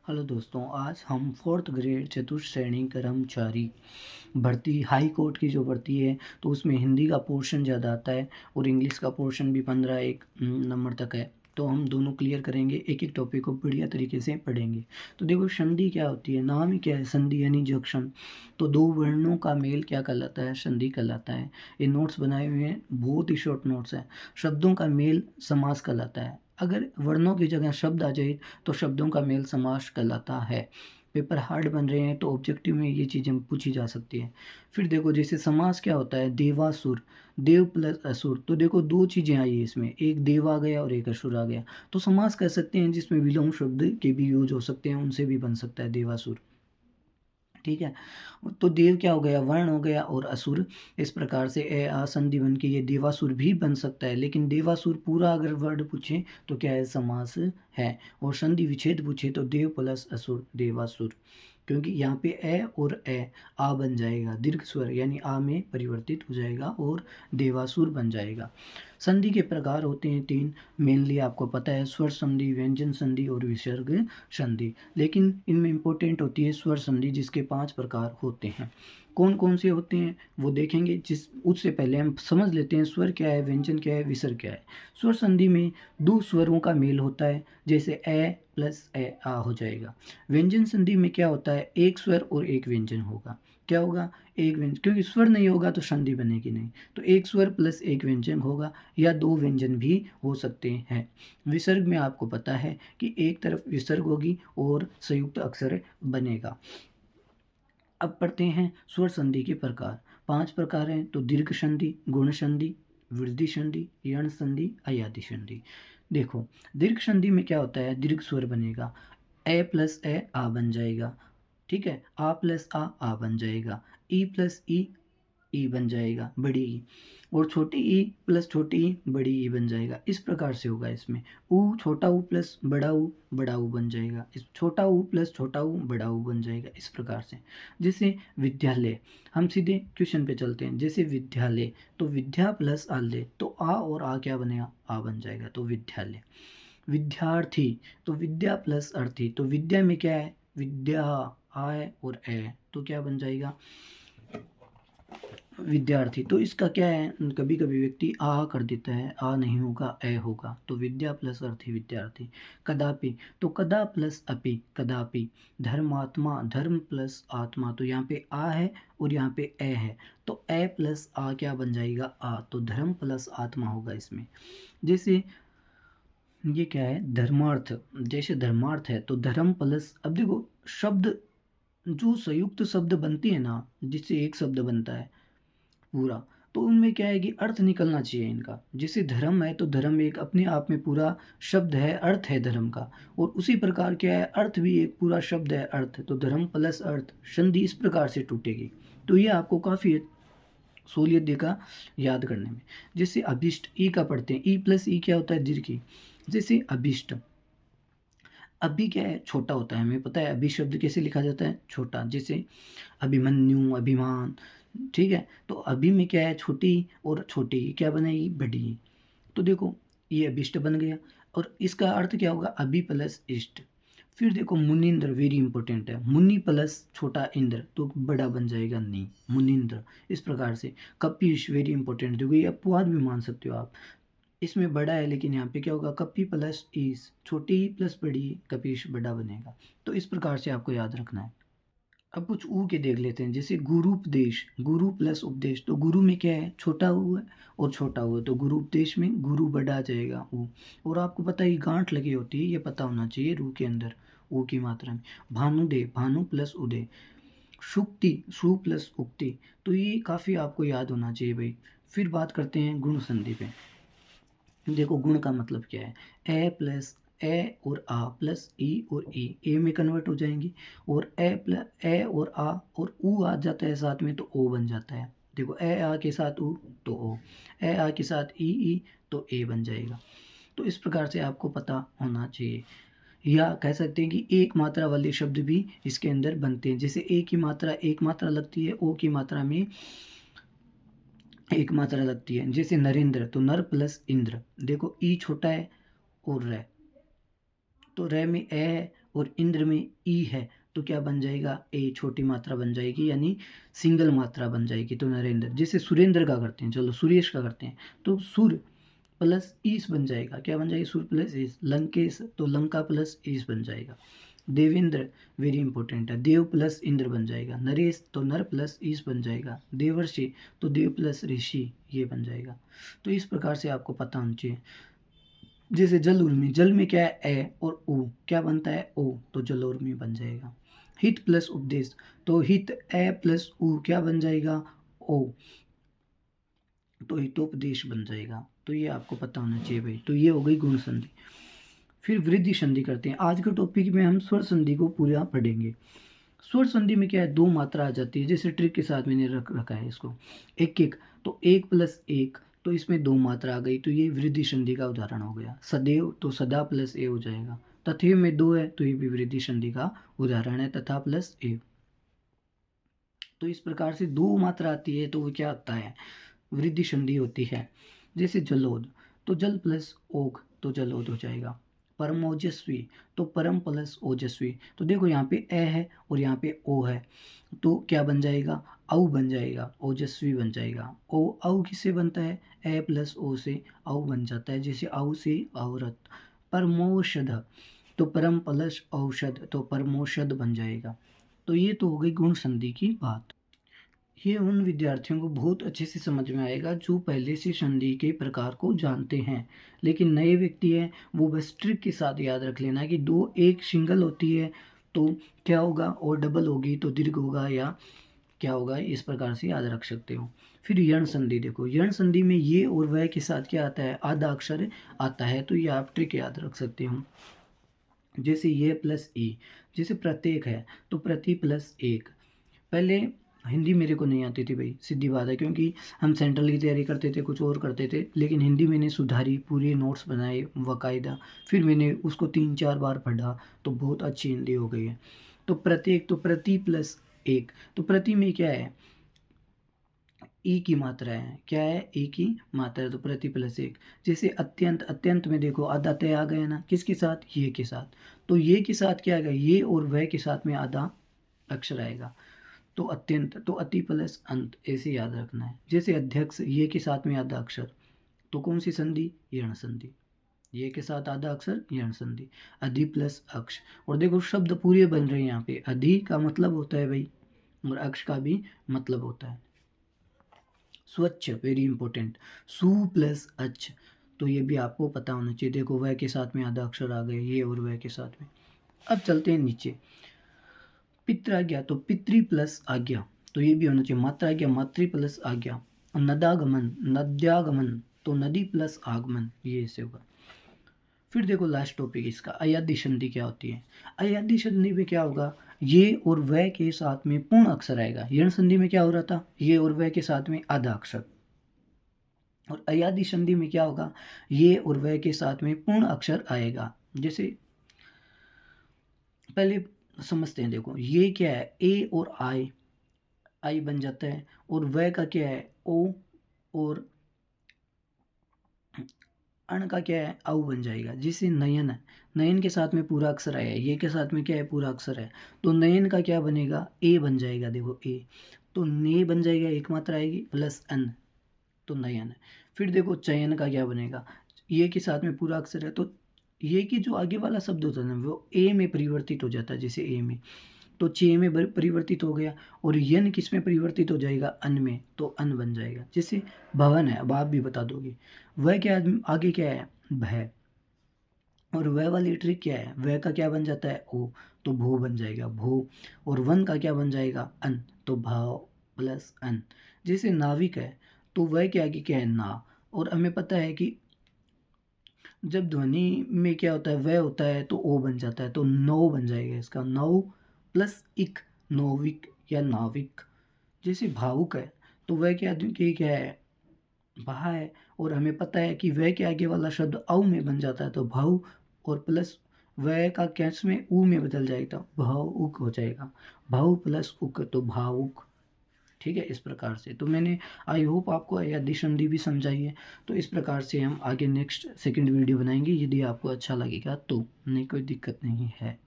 Hello दोस्तों, आज हम फोर्थ ग्रेड चतुर्थ श्रेणी कर्मचारी भर्ती हाई कोर्ट की जो भर्ती है, तो उसमें हिंदी का पोर्शन ज़्यादा आता है और इंग्लिश का पोर्शन भी 15 एक नंबर तक है। तो हम दोनों क्लियर करेंगे, एक एक टॉपिक को बढ़िया तरीके से पढ़ेंगे। तो देखो, संधि क्या होती है, नाम ही क्या है, संधि यानी जंक्शन। तो दो वर्णों का मेल क्या कहलाता है, संधि कहलाता है। ये नोट्स बनाए हुए हैं, बहुत ही शॉर्ट नोट्स हैं। शब्दों का मेल समास कहलाता है। अगर वर्णों की जगह शब्द आ जाए तो शब्दों का मेल समास कहलाता है। पेपर हार्ड बन रहे हैं तो ऑब्जेक्टिव में ये चीज़ें पूछी जा सकती है। फिर देखो, जैसे समास क्या होता है, देवासुर, देव प्लस असुर। तो देखो, दो चीज़ें आई है इसमें, एक देव आ गया और एक असुर आ गया। तो समास कह सकते हैं जिसमें विलोम शब्द के भी यूज हो सकते हैं, उनसे भी बन सकता है देवासुर। ठीक है। तो देव क्या हो गया, वर्ण हो गया, और असुर। इस प्रकार से ए आ संधि बन के ये देवासुर भी बन सकता है। लेकिन देवासुर पूरा अगर वर्ड पूछे तो क्या है, समास है। और संधि विच्छेद पूछे तो देव प्लस असुर, देवासुर। क्योंकि यहाँ पे ए और ए आ बन जाएगा, दीर्घ स्वर यानी आ में परिवर्तित हो जाएगा और देवासुर बन जाएगा। संधि के प्रकार होते हैं तीन, मेनली आपको पता है, स्वर संधि, व्यंजन संधि और विसर्ग संधि। लेकिन इनमें इंपॉर्टेंट होती है स्वर संधि, जिसके 5 प्रकार होते हैं। कौन कौन से होते हैं वो देखेंगे, जिस उससे पहले हम समझ लेते हैं स्वर क्या है, व्यंजन क्या है, विसर्ग क्या है। स्वर संधि में दो स्वरों का मेल होता है, जैसे ए प्लस ए आ हो जाएगा। व्यंजन संधि में क्या होता है, एक स्वर और एक व्यंजन होगा। क्या होगा, एक व्यंजन, क्योंकि स्वर नहीं होगा तो संधि बनेगी नहीं। तो एक स्वर प्लस एक व्यंजन होगा, या दो व्यंजन भी हो सकते हैं। विसर्ग में आपको पता है कि एक तरफ विसर्ग होगी और संयुक्त अक्षर बनेगा। अब पढ़ते हैं स्वर संधि के प्रकार। 5 प्रकार हैं, तो दीर्घ संधि, गुण संधि, वृद्धि संधि, यण संधि, अयादि संधि। देखो, दीर्घ संधि में क्या होता है, दीर्घ स्वर बनेगा, ए प्लस ए आ बन जाएगा। ठीक है, आ प्लस आ बन जाएगा। ई प्लस ई बन जाएगा, बड़ी ई। और छोटी ई प्लस छोटी ई, बड़ी ई बन जाएगा। इस प्रकार से होगा इसमें। ऊ, छोटा ऊ प्लस बड़ा ऊ बन जाएगा। इस छोटा ऊ प्लस छोटा ऊ, बड़ा ऊ बन जाएगा, इस प्रकार से। जैसे विद्यालय, हम सीधे क्वेश्चन पे चलते हैं। जैसे विद्यालय, तो विद्या प्लस आलय, तो आ और आ क्या बनेगा, आ बन जाएगा, तो विद्यालय। विद्यार्थी, तो विद्या प्लस अर्थी, तो विद्या में क्या है, विद्या, आय और ए, तो क्या बन जाएगा, विद्यार्थी। तो इसका क्या है, कभी कभी व्यक्ति आ कर देता है, आ नहीं होगा, ए होगा, तो विद्या प्लस अर्थी, विद्यार्थी। कदापि, तो कदा प्लस अपि, कदापि। धर्मात्मा, धर्म प्लस आत्मा, तो यहाँ पे आ है और यहाँ पे ए है, तो ए प्लस आ क्या बन जाएगा, आ, तो धर्म प्लस आत्मा होगा इसमें। जैसे ये क्या है, धर्मार्थ। जैसे धर्मार्थ है तो धर्म प्लस, अब देखो शब्द, जो संयुक्त शब्द बनती है ना, जिससे एक शब्द बनता है पूरा, तो उनमें क्या है कि अर्थ निकलना चाहिए इनका। जैसे धर्म है तो धर्म एक अपने आप में पूरा शब्द है, अर्थ है धर्म का। और उसी प्रकार क्या है, अर्थ भी एक पूरा शब्द है, अर्थ। तो धर्म प्लस अर्थ, संधि इस प्रकार से टूटेगी। तो ये आपको काफ़ी सहूलियत देगा याद करने में। जैसे अभिष्ट, ई का पढ़ते हैं, ई प्लस ई क्या होता है, दीर्घी। जैसे अभिष्ट, अभी क्या है, छोटा होता है, हमें पता है अभी शब्द कैसे लिखा जाता है, छोटा। जैसे अभिमन्यु, अभिमान। ठीक है, तो अभी में क्या है, छोटी, और छोटी क्या बनेगी, बड़ी। तो देखो, ये अभिष्ट बन गया। और इसका अर्थ क्या होगा, अभी प्लस इष्ट। फिर देखो मुनिंद्र, वेरी इंपॉर्टेंट है, मुनि प्लस छोटा इंद्र, तो बड़ा बन जाएगा नी, मुनिंद्र। इस प्रकार से कपीश, वेरी इंपॉर्टेंट, देखो ये अपवाद भी मान सकते हो आप। इसमें बड़ा है लेकिन यहाँ पे क्या होगा, कपी प्लस ईस, छोटी प्लस बड़ी, कपीश बड़ा बनेगा। तो इस प्रकार से आपको याद रखना है। अब कुछ ऊ के देख लेते हैं। जैसे गुरुपदेश, गुरु प्लस उपदेश, तो गुरु में क्या है, छोटा ऊ है और छोटा ऊ है, तो गुरु उपदेश में गुरु बड़ा आ जाएगा, ऊ। और आपको पता है गांठ लगी होती है, ये पता होना चाहिए रू के अंदर, ऊ की मात्रा में। भानुदे, भानु प्लस उदय। शुक्ति, सु प्लस उक्ति, तो ये काफ़ी आपको याद होना चाहिए भाई। फिर बात करते हैं गुण संधि पे। देखो, गुण का मतलब क्या है, ए प्लस ए और आ प्लस ई और ई, ए में कन्वर्ट हो जाएंगी। और ए प्लस ए और आ और ऊ आ जाता है साथ में, तो ओ बन जाता है। देखो, ए आ के साथ ऊ तो ओ, ए आ के साथ ई तो ए बन जाएगा। तो इस प्रकार से आपको पता होना चाहिए। या कह सकते हैं कि एक मात्रा वाले शब्द भी इसके अंदर बनते हैं। जैसे ए की मात्रा एक मात्रा लगती है, ओ की मात्रा में एक मात्रा लगती है। जैसे नरेंद्र, तो नर प्लस इंद्र। देखो, ई छोटा है और रे, तो रे में ए है और इंद्र में ई है तो क्या बन जाएगा, ए छोटी मात्रा बन जाएगी, यानी सिंगल मात्रा बन जाएगी। तो नरेंद्र, जैसे सुरेंद्र का करते हैं, चलो सुरेश का करते हैं, तो सुर प्लस ईस बन जाएगा, क्या बन जाएगा, सुर प्लस ईस। लंकेश तो लंका प्लस ईस बन जाएगा। देवेंद्र वेरी इंपॉर्टेंट है, देव प्लस इंद्र बन जाएगा। नरेश तो नर प्लस ईस बन जाएगा। देवर्षि तो देव प्लस ऋषि, ये बन जाएगा। तो इस प्रकार से आपको पता होना चाहिए। जैसे जल उर्मी, जल में क्या है, ए और ऊ, क्या बनता है, ओ, तो जल उर्मी बन जाएगा। हित प्लस उपदेश, तो हित ए प्लस ऊ क्या बन जाएगा, ओ, तो हितोपदेश बन जाएगा। तो ये आपको पता होना चाहिए भाई। तो ये हो गई गुण संधि। फिर वृद्धि संधि करते हैं। आज के टॉपिक में हम स्वर संधि को पूरा पढ़ेंगे। स्वर संधि में क्या है, दो मात्रा आ जाती है, जैसे ट्रिक के साथ मैंने रखा है इसको, एक एक, तो एक प्लस एक, तो इसमें दो मात्रा आ गई, तो ये वृद्धि संधि का उदाहरण हो गया। सदैव तो सदा प्लस ए हो जाएगा। तथैव में दो है तो ये भी वृद्धि संधि का उदाहरण है, तथा प्लस ए। तो इस प्रकार से दो मात्रा आती है तो वो क्या आता है, वृद्धि संधि होती है। जैसे जलोद, तो जल प्लस ओघ तो जलोद हो जाएगा। परमोजस्वी, तो परम प्लस ओजस्वी, तो देखो यहाँ पे ए है और यहाँ पे ओ है, तो क्या बन जाएगा, औ बन जाएगा, ओजस्वी बन जाएगा। ओ औ किससे बनता है, ए प्लस ओ से औ बन जाता है, जैसे औ से औरत। परमोषध, तो परम प्लस औषध तो परमोषध बन जाएगा। तो ये तो हो गई गुण संधि की बात। ये उन विद्यार्थियों को बहुत अच्छे से समझ में आएगा जो पहले से संधि के प्रकार को जानते हैं, लेकिन नए व्यक्ति हैं वो बस ट्रिक के साथ याद रख लेना कि दो, एक सिंगल होती है तो क्या होगा, और डबल होगी तो दीर्घ होगा या क्या होगा, इस प्रकार से याद रख सकते हो। फिर यण संधि देखो, यण संधि में ये और वह के साथ क्या आता है, आधा अक्षर आता है, तो ये आप ट्रिक याद रख सकते हो। जैसे ये प्लस ई, जैसे प्रत्येक है तो प्रति प्लस एक। पहले हिंदी मेरे को नहीं आती थी भाई, सीधी बात है, क्योंकि हम सेंट्रल की तैयारी करते थे, कुछ और करते थे, लेकिन हिंदी मैंने सुधारी, पूरी नोट्स बनाए बाकायदा, फिर मैंने उसको 3-4 बार पढ़ा तो बहुत अच्छी हिंदी हो गई है। तो प्रत्येक तो प्रति प्लस एक, तो प्रति में क्या है, ई की मात्रा है, क्या है, ई की मात्रा है, तो प्रति प्लस एक। जैसे अत्यंत, अत्यंत में देखो आधा तय आ गया ना, किसके साथ, ये के साथ, तो ये के साथ क्या आएगा, ये और वह के साथ में आधा अक्षर आएगा, तो अत्यंत तो अति प्लस अंत, ऐसे याद रखना है। जैसे अध्यक्ष, ये के साथ में आधा अक्षर, तो कौन सी संधि, यण संधि, ये के साथ आधा अक्षर यण संधि। अधि प्लस अक्ष, और देखो शब्द पूरे बन रहे हैं यहाँ पे, अधि का मतलब होता है भाई और अक्ष का भी मतलब होता है। स्वच्छ वेरी इंपॉर्टेंट, सु प्लस अच्छ, तो ये भी आपको पता होना चाहिए। देखो वह के साथ में आधा अक्षर आ गए, ये और वह के साथ में। अब चलते हैं नीचे, पित्राज्ञा, तो पितृ प्लस आज्ञा, तो ये भी होना चाहिए। मात्राज्ञा, मातृ प्लस आज्ञा। नदागमन, नद्यागमन, तो नदी प्लस आगमन, ये ऐसे होगा। फिर देखो लास्ट टॉपिक इसका, अयादी संधि क्या होती है। अयादी संधि में क्या होगा, ये और वह के साथ में पूर्ण अक्षर आएगा। यण संधि में क्या हो रहा था, ये और वह के साथ में आधा अक्षर, और अयादी संधि में क्या होगा, ये और वह के साथ में पूर्ण अक्षर आएगा। जैसे पहले समझते हैं, देखो ये क्या है, ए और आई, आई बन जाता है, और वह का क्या है, ओ, और अण का क्या है, औ बन जाएगा। जैसे नयन है, नयन के साथ में पूरा अक्षर आया है, ये के साथ में क्या है, पूरा अक्षर है, तो नयन का क्या बनेगा, ए बन जाएगा। देखो ए, तो ने बन जाएगा, एक मात्रा आएगी प्लस अन, तो नयन है। फिर देखो चयन का क्या बनेगा, ये के साथ में पूरा अक्षर है, तो ये की जो आगे वाला शब्द होता है ना वो ए में परिवर्तित हो जाता है, जैसे ए में, तो चे में परिवर्तित हो गया, और यन किस में परिवर्तित हो जाएगा, अन में, तो अन बन जाएगा। जैसे भवन है, अब आप भी बता दोगे, वह क्या आगे क्या है, भय, और वह वाली ट्रिक क्या है, वह का क्या बन जाता है, ओ, तो भू बन जाएगा, भू, और वन का क्या बन जाएगा, अन, तो भाव प्लस अन। जैसे नाविक है, तो वह के आगे क्या है, ना, और हमें पता है कि जब ध्वनि में क्या होता है, वह होता है तो ओ बन जाता है, तो नौ बन जाएगा इसका, नौ प्लस इक, नौविक या नाविक। जैसे भावुक है, तो वह के आदमी के क्या है, भा है, और हमें पता है कि वह के आगे वाला शब्द औ में बन जाता है, तो भाव, और प्लस वह का कैच में ऊ में बदल जाएगा, भावुक हो जाएगा, भाव प्लस उक, तो भावुक। ठीक है, इस प्रकार से। तो मैंने आई होप आपको अयादी संधि भी समझाई है। तो इस प्रकार से हम आगे नेक्स्ट सेकंड वीडियो बनाएंगे, यदि आपको अच्छा लगेगा तो, नहीं कोई दिक्कत नहीं है।